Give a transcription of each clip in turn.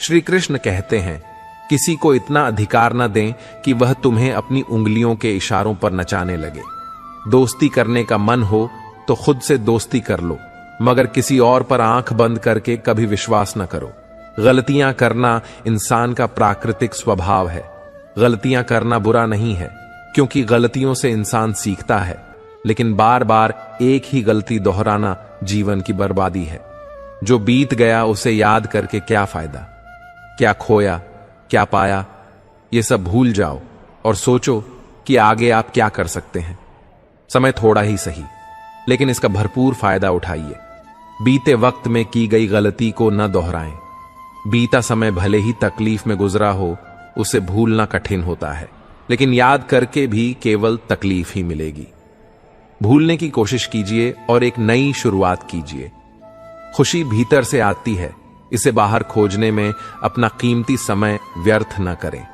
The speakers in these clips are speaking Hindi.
श्री कृष्ण कहते हैं, किसी को इतना अधिकार न दें कि वह तुम्हें अपनी उंगलियों के इशारों पर नचाने लगे। दोस्ती करने का मन हो तो खुद से दोस्ती कर लो, मगर किसी और पर आंख बंद करके कभी विश्वास न करो। गलतियां करना इंसान का प्राकृतिक स्वभाव है। गलतियां करना बुरा नहीं है, क्योंकि गलतियों से इंसान सीखता है, लेकिन बार बार एक ही गलती दोहराना जीवन की बर्बादी है। जो बीत गया उसे याद करके क्या फायदा? क्या खोया, क्या पाया, ये सब भूल जाओ और सोचो कि आगे आप क्या कर सकते हैं। समय थोड़ा ही सही, लेकिन इसका भरपूर फायदा उठाइए। बीते वक्त में की गई गलती को न दोहराएं। बीता समय भले ही तकलीफ में गुजरा हो, उसे भूलना कठिन होता है, लेकिन याद करके भी केवल तकलीफ ही मिलेगी। भूलने की कोशिश कीजिए और एक नई शुरुआत कीजिए। खुशी भीतर से आती है, इसे बाहर खोजने में अपना कीमती समय व्यर्थ न करें।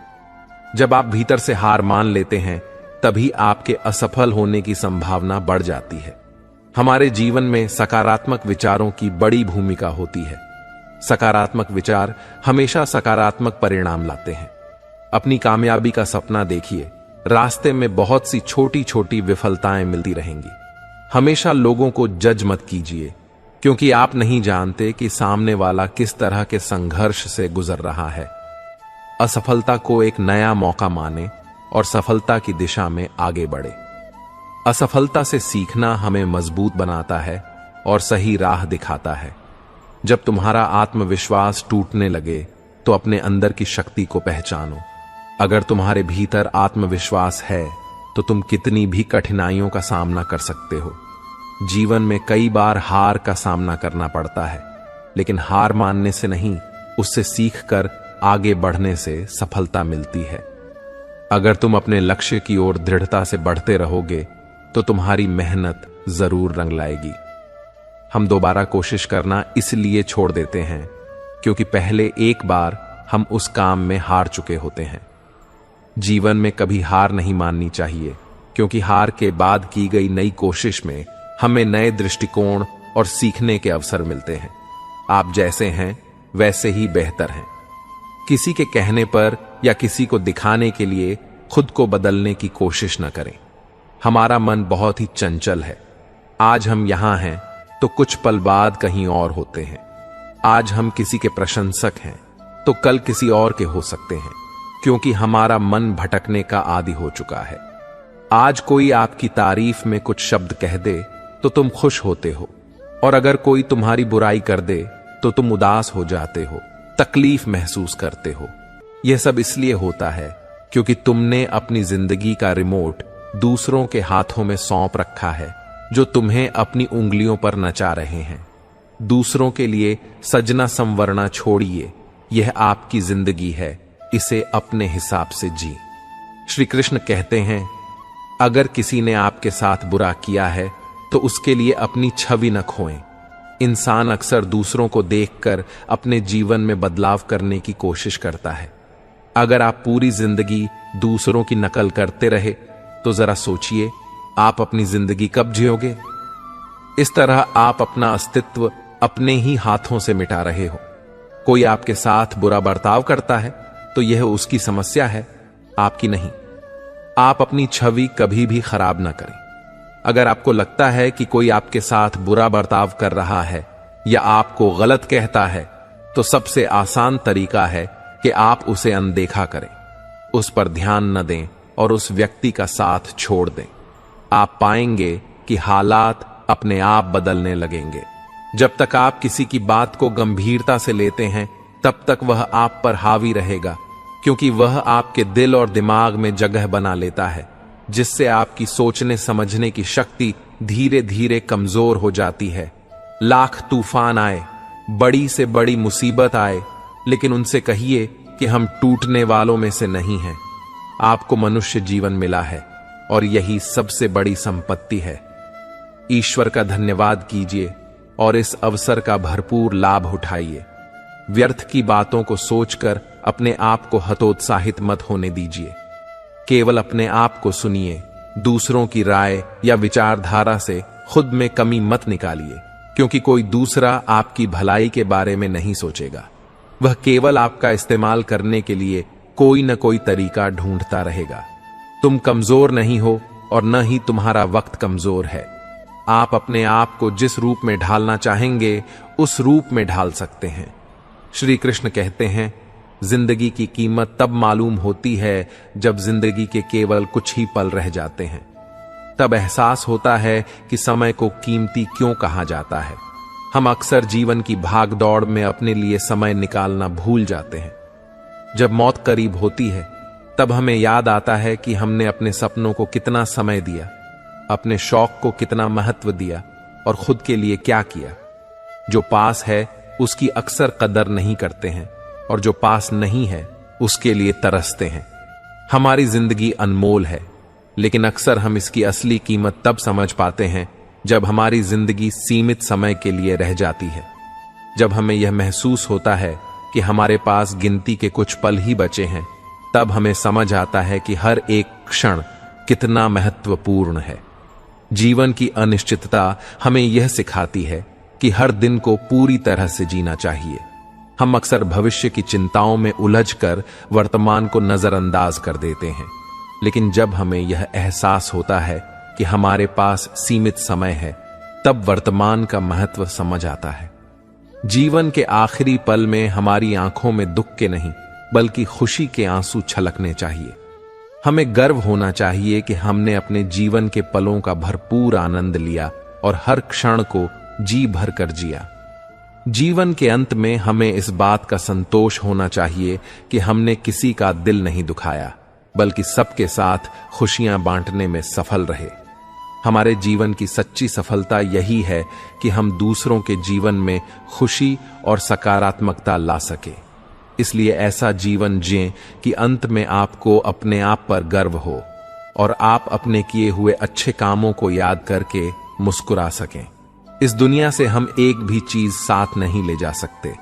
जब आप भीतर से हार मान लेते हैं, तभी आपके असफल होने की संभावना बढ़ जाती है। हमारे जीवन में सकारात्मक विचारों की बड़ी भूमिका होती है। सकारात्मक विचार हमेशा सकारात्मक परिणाम लाते हैं। अपनी कामयाबी का सपना देखिए। रास्ते में बहुत सी छोटी छोटी विफलताएं मिलती रहेंगी। हमेशा लोगों को जज मत कीजिए, क्योंकि आप नहीं जानते कि सामने वाला किस तरह के संघर्ष से गुजर रहा है। असफलता को एक नया मौका माने और सफलता की दिशा में आगे बढ़े। असफलता से सीखना हमें मजबूत बनाता है और सही राह दिखाता है। जब तुम्हारा आत्मविश्वास टूटने लगे, तो अपने अंदर की शक्ति को पहचानो। अगर तुम्हारे भीतर आत्मविश्वास है, तो तुम कितनी भी कठिनाइयों का सामना कर सकते हो। जीवन में कई बार हार का सामना करना पड़ता है, लेकिन हार मानने से नहीं, उससे सीखकर आगे बढ़ने से सफलता मिलती है। अगर तुम अपने लक्ष्य की ओर दृढ़ता से बढ़ते रहोगे, तो तुम्हारी मेहनत जरूर रंग लाएगी। हम दोबारा कोशिश करना इसलिए छोड़ देते हैं, क्योंकि पहले एक बार हम उस काम में हार चुके होते हैं। जीवन में कभी हार नहीं माननी चाहिए, क्योंकि हार के बाद की गई नई कोशिश में हमें नए दृष्टिकोण और सीखने के अवसर मिलते हैं। आप जैसे हैं वैसे ही बेहतर हैं। किसी के कहने पर या किसी को दिखाने के लिए खुद को बदलने की कोशिश न करें। हमारा मन बहुत ही चंचल है। आज हम यहां हैं तो कुछ पल बाद कहीं और होते हैं। आज हम किसी के प्रशंसक हैं तो कल किसी और के हो सकते हैं, क्योंकि हमारा मन भटकने का आदी हो चुका है। आज कोई आपकी तारीफ में कुछ शब्द कह दे तो तुम खुश होते हो, और अगर कोई तुम्हारी बुराई कर दे तो तुम उदास हो जाते हो, तकलीफ महसूस करते हो। यह सब इसलिए होता है क्योंकि तुमने अपनी जिंदगी का रिमोट दूसरों के हाथों में सौंप रखा है, जो तुम्हें अपनी उंगलियों पर नचा रहे हैं। दूसरों के लिए सजना संवरना छोड़िए। यह आपकी जिंदगी है, इसे अपने हिसाब से जी। श्री कृष्ण कहते हैं, अगर किसी ने आपके साथ बुरा किया है तो उसके लिए अपनी छवि न खोएं। इंसान अक्सर दूसरों को देखकर अपने जीवन में बदलाव करने की कोशिश करता है। अगर आप पूरी जिंदगी दूसरों की नकल करते रहे, तो जरा सोचिए आप अपनी जिंदगी कब जियोगे। इस तरह आप अपना अस्तित्व अपने ही हाथों से मिटा रहे हो। कोई आपके साथ बुरा बर्ताव करता है तो यह उसकी समस्या है, आपकी नहीं। आप अपनी छवि कभी भी खराब ना करें। अगर आपको लगता है कि कोई आपके साथ बुरा बर्ताव कर रहा है या आपको गलत कहता है, तो सबसे आसान तरीका है कि आप उसे अनदेखा करें, उस पर ध्यान न दें और उस व्यक्ति का साथ छोड़ दें। आप पाएंगे कि हालात अपने आप बदलने लगेंगे। जब तक आप किसी की बात को गंभीरता से लेते हैं, तब तक वह आप पर हावी रहेगा, क्योंकि वह आपके दिल और दिमाग में जगह बना लेता है, जिससे आपकी सोचने समझने की शक्ति धीरे धीरे कमजोर हो जाती है। लाख तूफान आए, बड़ी से बड़ी मुसीबत आए, लेकिन उनसे कहिए कि हम टूटने वालों में से नहीं हैं। आपको मनुष्य जीवन मिला है और यही सबसे बड़ी संपत्ति है। ईश्वर का धन्यवाद कीजिए और इस अवसर का भरपूर लाभ उठाइए। व्यर्थ की बातों को सोचकर अपने आप को हतोत्साहित मत होने दीजिए। केवल अपने आप को सुनिए। दूसरों की राय या विचारधारा से खुद में कमी मत निकालिए, क्योंकि कोई दूसरा आपकी भलाई के बारे में नहीं सोचेगा। वह केवल आपका इस्तेमाल करने के लिए कोई न कोई तरीका ढूंढता रहेगा। तुम कमजोर नहीं हो और न ही तुम्हारा वक्त कमजोर है। आप अपने आप को जिस रूप में ढालना चाहेंगे उस रूप में ढाल सकते हैं। श्री कृष्ण कहते हैं, जिंदगी की कीमत तब मालूम होती है जब जिंदगी के केवल कुछ ही पल रह जाते हैं। तब एहसास होता है कि समय को कीमती क्यों कहा जाता है। हम अक्सर जीवन की भाग दौड़ में अपने लिए समय निकालना भूल जाते हैं। जब मौत करीब होती है तब हमें याद आता है कि हमने अपने सपनों को कितना समय दिया, अपने शौक को कितना महत्व दिया और खुद के लिए क्या किया। जो पास है उसकी अक्सर कदर नहीं करते हैं और जो पास नहीं है उसके लिए तरसते हैं। हमारी जिंदगी अनमोल है, लेकिन अक्सर हम इसकी असली कीमत तब समझ पाते हैं जब हमारी जिंदगी सीमित समय के लिए रह जाती है। जब हमें यह महसूस होता है कि हमारे पास गिनती के कुछ पल ही बचे हैं, तब हमें समझ आता है कि हर एक क्षण कितना महत्वपूर्ण है। जीवन की अनिश्चितता हमें यह सिखाती है कि हर दिन को पूरी तरह से जीना चाहिए। हम अक्सर भविष्य की चिंताओं में उलझकर वर्तमान को नजरअंदाज कर देते हैं, लेकिन जब हमें यह एहसास होता है कि हमारे पास सीमित समय है, तब वर्तमान का महत्व समझ आता है। जीवन के आखिरी पल में हमारी आंखों में दुख के नहीं बल्कि खुशी के आंसू छलकने चाहिए। हमें गर्व होना चाहिए कि हमने अपने जीवन के पलों का भरपूर आनंद लिया और हर क्षण को जी भर कर जिया। जीवन के अंत में हमें इस बात का संतोष होना चाहिए कि हमने किसी का दिल नहीं दुखाया, बल्कि सबके साथ खुशियां बांटने में सफल रहे। हमारे जीवन की सच्ची सफलता यही है कि हम दूसरों के जीवन में खुशी और सकारात्मकता ला सके। इसलिए ऐसा जीवन जिएं कि अंत में आपको अपने आप पर गर्व हो और आप अपने किए हुए अच्छे कामों को याद करके मुस्कुरा सकें। इस दुनिया से हम एक भी चीज साथ नहीं ले जा सकते,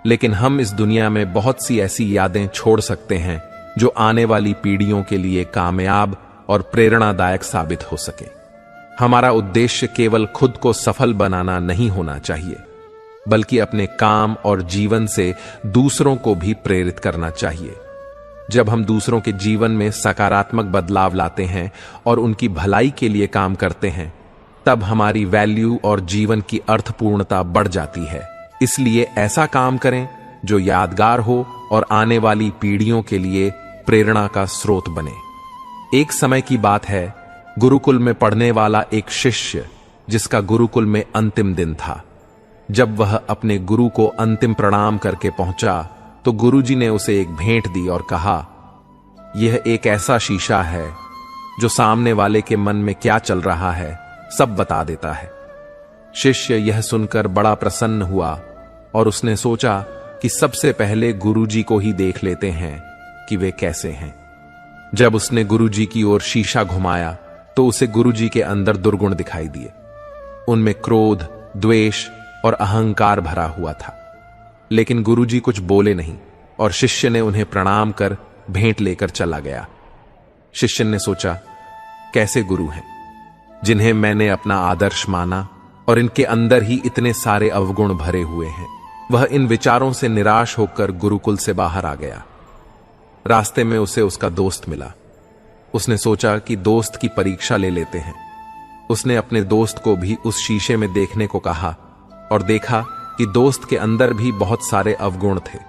लेकिन हम इस दुनिया में बहुत सी ऐसी यादें छोड़ सकते हैं जो आने वाली पीढ़ियों के लिए कामयाब और प्रेरणादायक साबित हो सके। हमारा उद्देश्य केवल खुद को सफल बनाना नहीं होना चाहिए, बल्कि अपने काम और जीवन से दूसरों को भी प्रेरित करना चाहिए। जब हम दूसरों के जीवन में सकारात्मक बदलाव लाते हैं और उनकी भलाई के लिए काम करते हैं, तब हमारी वैल्यू और जीवन की अर्थपूर्णता बढ़ जाती है। इसलिए ऐसा काम करें जो यादगार हो और आने वाली पीढ़ियों के लिए प्रेरणा का स्रोत बने। एक समय की बात है, गुरुकुल में पढ़ने वाला एक शिष्य जिसका गुरुकुल में अंतिम दिन था। जब वह अपने गुरु को अंतिम प्रणाम करके पहुंचा तो गुरुजी ने उसे एक भेंट दी और कहा, यह एक ऐसा शीशा है जो सामने वाले के मन में क्या चल रहा है सब बता देता है। शिष्य यह सुनकर बड़ा प्रसन्न हुआ और उसने सोचा कि सबसे पहले गुरुजी को ही देख लेते हैं कि वे कैसे हैं। जब उसने गुरुजी की ओर शीशा घुमाया तो उसे गुरुजी के अंदर दुर्गुण दिखाई दिए। उनमें क्रोध, द्वेष और अहंकार भरा हुआ था। लेकिन गुरुजी कुछ बोले नहीं और शिष्य ने उन्हें प्रणाम कर भेंट लेकर चला गया। शिष्य ने सोचा, कैसे गुरु हैं जिन्हें मैंने अपना आदर्श माना और इनके अंदर ही इतने सारे अवगुण भरे हुए हैं। वह इन विचारों से निराश होकर गुरुकुल से बाहर आ गया। रास्ते में उसे उसका दोस्त मिला। उसने सोचा कि दोस्त की परीक्षा ले लेते हैं। उसने अपने दोस्त को भी उस शीशे में देखने को कहा और देखा कि दोस्त के अंदर भी बहुत सारे अवगुण थे।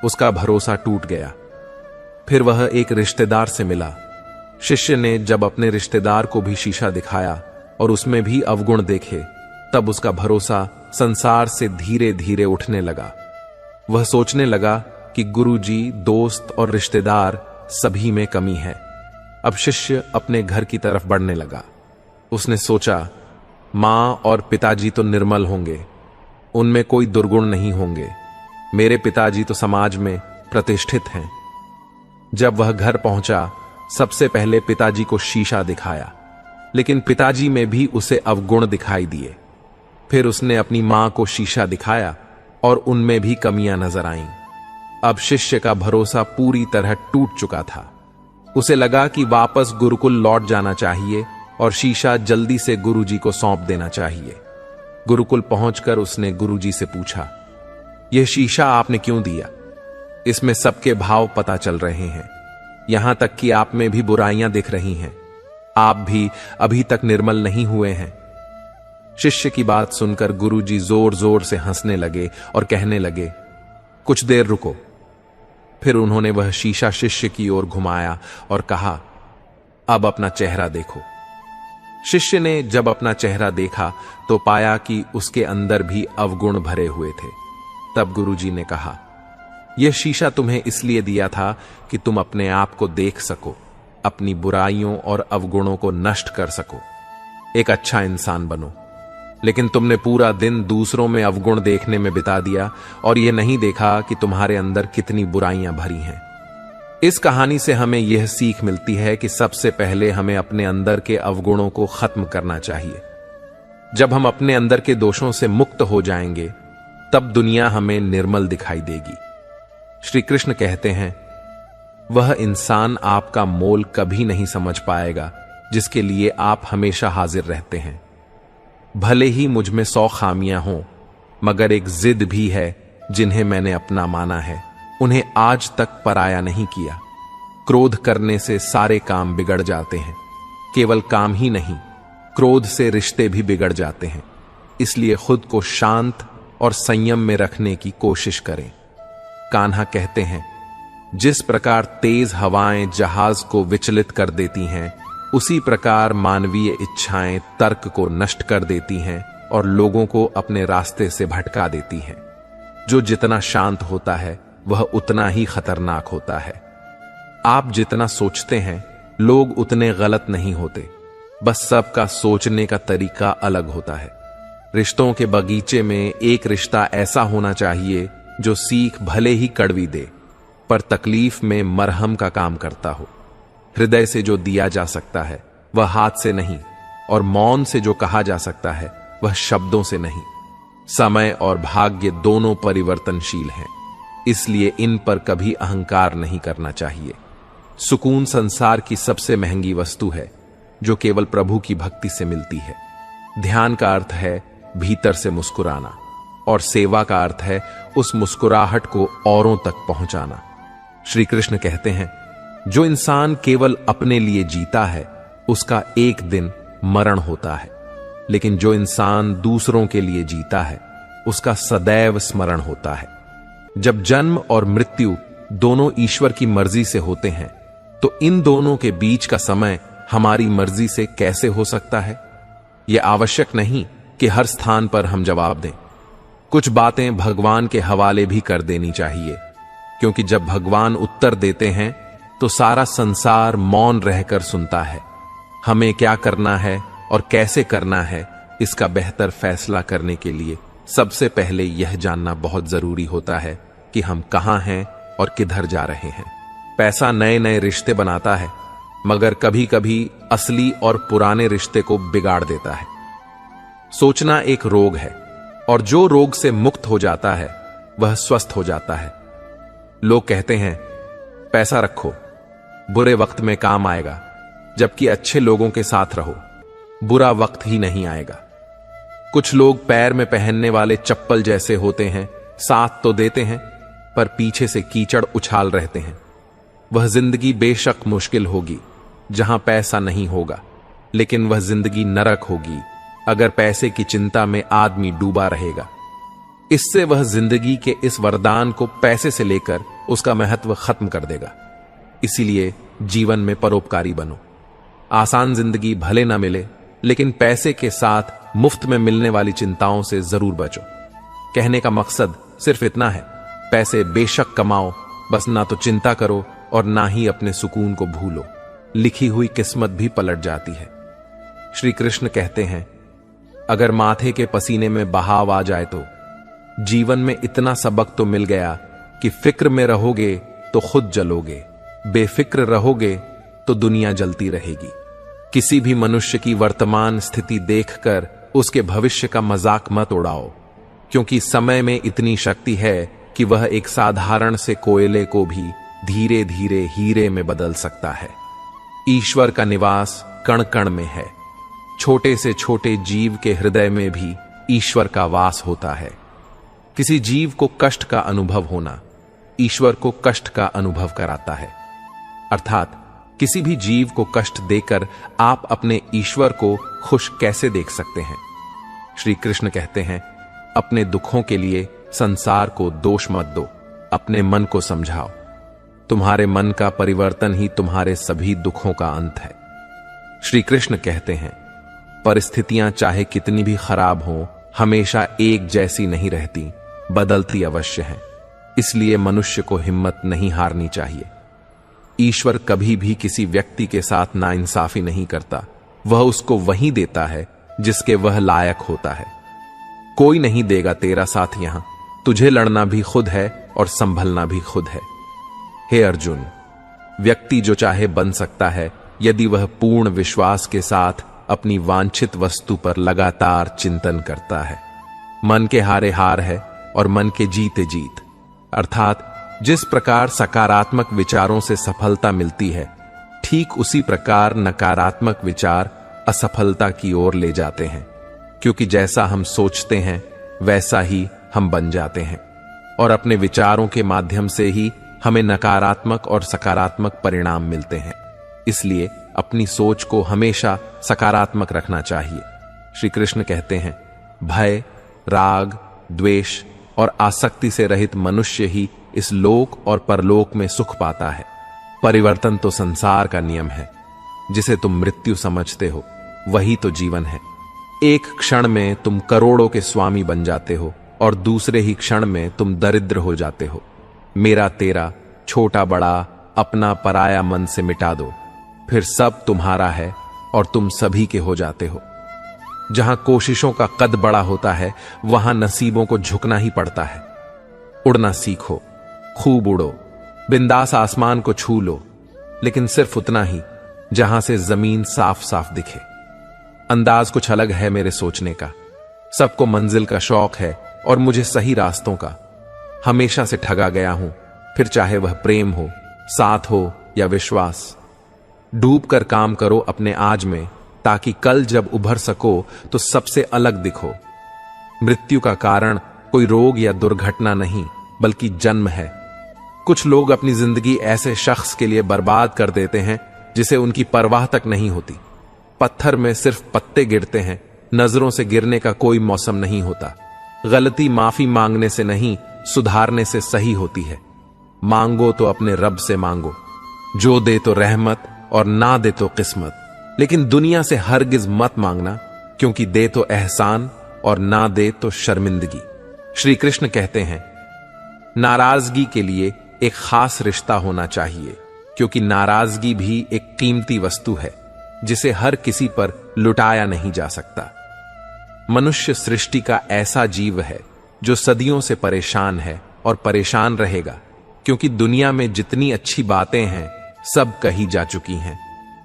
उसका भरोसा टूट गया। फिर वह एक रिश्तेदार से मिला। शिष्य ने जब अपने रिश्तेदार को भी शीशा दिखाया और उसमें भी अवगुण देखे, तब उसका भरोसा संसार से धीरे धीरे उठने लगा। वह सोचने लगा कि गुरुजी, दोस्त और रिश्तेदार सभी में कमी है। अब शिष्य अपने घर की तरफ बढ़ने लगा। उसने सोचा, मां और पिताजी तो निर्मल होंगे, उनमें कोई दुर्गुण नहीं होंगे। मेरे पिताजी तो समाज में प्रतिष्ठित हैं। जब वह घर पहुंचा, सबसे पहले पिताजी को शीशा दिखाया, लेकिन पिताजी में भी उसे अवगुण दिखाई दिए। फिर उसने अपनी मां को शीशा दिखाया और उनमें भी कमियां नजर आईं। अब शिष्य का भरोसा पूरी तरह टूट चुका था। उसे लगा कि वापस गुरुकुल लौट जाना चाहिए और शीशा जल्दी से गुरुजी को सौंप देना चाहिए। गुरुकुल पहुंचकर उसने गुरुजी से पूछा, यह शीशा आपने क्यों दिया? इसमें सबके भाव पता चल रहे हैं, यहां तक कि आप में भी बुराइयां दिख रही हैं। आप भी अभी तक निर्मल नहीं हुए हैं। शिष्य की बात सुनकर गुरुजी जोर जोर से हंसने लगे और कहने लगे, कुछ देर रुको। फिर उन्होंने वह शीशा शिष्य की ओर घुमाया और कहा, अब अपना चेहरा देखो। शिष्य ने जब अपना चेहरा देखा तो पाया कि उसके अंदर भी अवगुण भरे हुए थे। तब गुरुजी ने कहा, यह शीशा तुम्हें इसलिए दिया था कि तुम अपने आप को देख सको, अपनी बुराइयों और अवगुणों को नष्ट कर सको, एक अच्छा इंसान बनो। लेकिन तुमने पूरा दिन दूसरों में अवगुण देखने में बिता दिया और यह नहीं देखा कि तुम्हारे अंदर कितनी बुराइयां भरी हैं। इस कहानी से हमें यह सीख मिलती है कि सबसे पहले हमें अपने अंदर के अवगुणों को खत्म करना चाहिए। जब हम अपने अंदर के दोषों से मुक्त हो जाएंगे, तब दुनिया हमें निर्मल दिखाई देगी। श्री कृष्ण कहते हैं, वह इंसान आपका मोल कभी नहीं समझ पाएगा जिसके लिए आप हमेशा हाजिर रहते हैं। भले ही मुझ में 100 खामियां हों, मगर एक जिद भी है जिन्हें मैंने अपना माना है, उन्हें आज तक पराया नहीं किया। क्रोध करने से सारे काम बिगड़ जाते हैं। केवल काम ही नहीं, क्रोध से रिश्ते भी बिगड़ जाते हैं। इसलिए खुद को शांत और संयम में रखने की कोशिश करें। कान्हा कहते हैं, जिस प्रकार तेज हवाएं जहाज को विचलित कर देती हैं, उसी प्रकार मानवीय इच्छाएं तर्क को नष्ट कर देती हैं और लोगों को अपने रास्ते से भटका देती हैं। जो जितना शांत होता है वह उतना ही खतरनाक होता है। आप जितना सोचते हैं, लोग उतने गलत नहीं होते, बस सबका सोचने का तरीका अलग होता है। रिश्तों के बगीचे में एक रिश्ता ऐसा होना चाहिए जो सीख भले ही कड़वी दे, पर तकलीफ में मरहम का काम करता हो। हृदय से जो दिया जा सकता है वह हाथ से नहीं, और मौन से जो कहा जा सकता है वह शब्दों से नहीं। समय और भाग्य दोनों परिवर्तनशील हैं, इसलिए इन पर कभी अहंकार नहीं करना चाहिए। सुकून संसार की सबसे महंगी वस्तु है जो केवल प्रभु की भक्ति से मिलती है। ध्यान का अर्थ है भीतर से मुस्कुराना, और सेवा का अर्थ है उस मुस्कुराहट को औरों तक पहुंचाना। श्री कृष्ण कहते हैं, जो इंसान केवल अपने लिए जीता है उसका एक दिन मरण होता है, लेकिन जो इंसान दूसरों के लिए जीता है उसका सदैव स्मरण होता है। जब जन्म और मृत्यु दोनों ईश्वर की मर्जी से होते हैं, तो इन दोनों के बीच का समय हमारी मर्जी से कैसे हो सकता है? यह आवश्यक नहीं कि हर स्थान पर हम जवाब दें। कुछ बातें भगवान के हवाले भी कर देनी चाहिए, क्योंकि जब भगवान उत्तर देते हैं तो सारा संसार मौन रहकर सुनता है। हमें क्या करना है और कैसे करना है, इसका बेहतर फैसला करने के लिए सबसे पहले यह जानना बहुत जरूरी होता है कि हम कहां हैं और किधर जा रहे हैं। पैसा नए नए रिश्ते बनाता है, मगर कभी कभी असली और पुराने रिश्ते को बिगाड़ देता है। सोचना एक रोग है, और जो रोग से मुक्त हो जाता है वह स्वस्थ हो जाता है। लोग कहते हैं, पैसा रखो, बुरे वक्त में काम आएगा, जबकि अच्छे लोगों के साथ रहो, बुरा वक्त ही नहीं आएगा। कुछ लोग पैर में पहनने वाले चप्पल जैसे होते हैं, साथ तो देते हैं पर पीछे से कीचड़ उछाल रहते हैं। वह जिंदगी बेशक मुश्किल होगी जहां पैसा नहीं होगा, लेकिन वह जिंदगी नरक होगी अगर पैसे की चिंता में आदमी डूबा रहेगा। इससे वह जिंदगी के इस वरदान को पैसे से लेकर उसका महत्व खत्म कर देगा। इसीलिए जीवन में परोपकारी बनो। आसान जिंदगी भले ना मिले, लेकिन पैसे के साथ मुफ्त में मिलने वाली चिंताओं से जरूर बचो। कहने का मकसद सिर्फ इतना है, पैसे बेशक कमाओ, बस ना तो चिंता करो और ना ही अपने सुकून को भूलो। लिखी हुई किस्मत भी पलट जाती है। श्री कृष्ण कहते हैं, अगर माथे के पसीने में बहाव आ जाए तो जीवन में इतना सबक तो मिल गया कि फिक्र में रहोगे तो खुद जलोगे, बेफिक्र रहोगे तो दुनिया जलती रहेगी। किसी भी मनुष्य की वर्तमान स्थिति देखकर उसके भविष्य का मजाक मत उड़ाओ, क्योंकि समय में इतनी शक्ति है कि वह एक साधारण से कोयले को भी धीरे धीरे हीरे में बदल सकता है। ईश्वर का निवास कण कण में है। छोटे से छोटे जीव के हृदय में भी ईश्वर का वास होता है। किसी जीव को कष्ट का अनुभव होना ईश्वर को कष्ट का अनुभव कराता है। अर्थात किसी भी जीव को कष्ट देकर आप अपने ईश्वर को खुश कैसे देख सकते हैं? श्री कृष्ण कहते हैं, अपने दुखों के लिए संसार को दोष मत दो, अपने मन को समझाओ। तुम्हारे मन का परिवर्तन ही तुम्हारे सभी दुखों का अंत है। श्री कृष्ण कहते हैं, परिस्थितियां चाहे कितनी भी खराब हों, हमेशा एक जैसी नहीं रहती, बदलती अवश्य हैं। इसलिए मनुष्य को हिम्मत नहीं हारनी चाहिए। ईश्वर कभी भी किसी व्यक्ति के साथ नाइंसाफी नहीं करता। वह उसको वही देता है जिसके वह लायक होता है। कोई नहीं देगा तेरा साथ यहां, तुझे लड़ना भी खुद है और संभलना भी खुद है। हे अर्जुन, व्यक्ति जो चाहे बन सकता है यदि वह पूर्ण विश्वास के साथ अपनी वांछित वस्तु पर लगातार चिंतन करता है। मन के हारे हार है और मन के जीते जीत। अर्थात जिस प्रकार सकारात्मक विचारों से सफलता मिलती है, ठीक उसी प्रकार नकारात्मक विचार असफलता की ओर ले जाते हैं। क्योंकि जैसा हम सोचते हैं वैसा ही हम बन जाते हैं, और अपने विचारों के माध्यम से ही हमें नकारात्मक और सकारात्मक परिणाम मिलते हैं। इसलिए अपनी सोच को हमेशा सकारात्मक रखना चाहिए। श्री कृष्ण कहते हैं, भय, राग, द्वेष और आसक्ति से रहित मनुष्य ही इस लोक और परलोक में सुख पाता है। परिवर्तन तो संसार का नियम है। जिसे तुम मृत्यु समझते हो वही तो जीवन है। एक क्षण में तुम करोड़ों के स्वामी बन जाते हो और दूसरे ही क्षण में तुम दरिद्र हो जाते हो। मेरा तेरा, छोटा बड़ा, अपना पराया मन से मिटा दो, फिर सब तुम्हारा है और तुम सभी के हो जाते हो। जहां कोशिशों का कद बड़ा होता है वहां नसीबों को झुकना ही पड़ता है। उड़ना सीखो, खूब उड़ो, बिंदास आसमान को छू लो, लेकिन सिर्फ उतना ही जहां से जमीन साफ साफ दिखे। अंदाज कुछ अलग है मेरे सोचने का। सबको मंजिल का शौक है और मुझे सही रास्तों का। हमेशा से ठगा गया हूं, फिर चाहे वह प्रेम हो, साथ हो या विश्वास। डूब कर काम करो अपने आज में, ताकि कल जब उभर सको तो सबसे अलग दिखो। मृत्यु का कारण कोई रोग या दुर्घटना नहीं, बल्कि जन्म है। कुछ लोग अपनी जिंदगी ऐसे शख्स के लिए बर्बाद कर देते हैं जिसे उनकी परवाह तक नहीं होती। पत्थर में सिर्फ पत्ते गिरते हैं, नजरों से गिरने का कोई मौसम नहीं होता। गलती माफी मांगने से नहीं, सुधारने से सही होती है। मांगो तो अपने रब से मांगो, जो दे तो रहमत और ना दे तो किस्मत। लेकिन दुनिया से हरगिज मत मांगना, क्योंकि दे तो एहसान और ना दे तो शर्मिंदगी। श्री कृष्ण कहते हैं, नाराजगी के लिए एक खास रिश्ता होना चाहिए, क्योंकि नाराजगी भी एक कीमती वस्तु है जिसे हर किसी पर लुटाया नहीं जा सकता। मनुष्य सृष्टि का ऐसा जीव है जो सदियों से परेशान है और परेशान रहेगा, क्योंकि दुनिया में जितनी अच्छी बातें हैं सब कही जा चुकी हैं,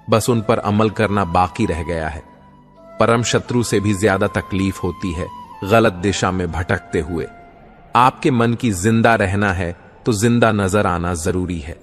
बस उन पर अमल करना बाकी रह गया है। परम शत्रु से भी ज्यादा तकलीफ होती है गलत दिशा में भटकते हुए। आपके मन की जिंदा रहना है तो जिंदा नजर आना जरूरी है।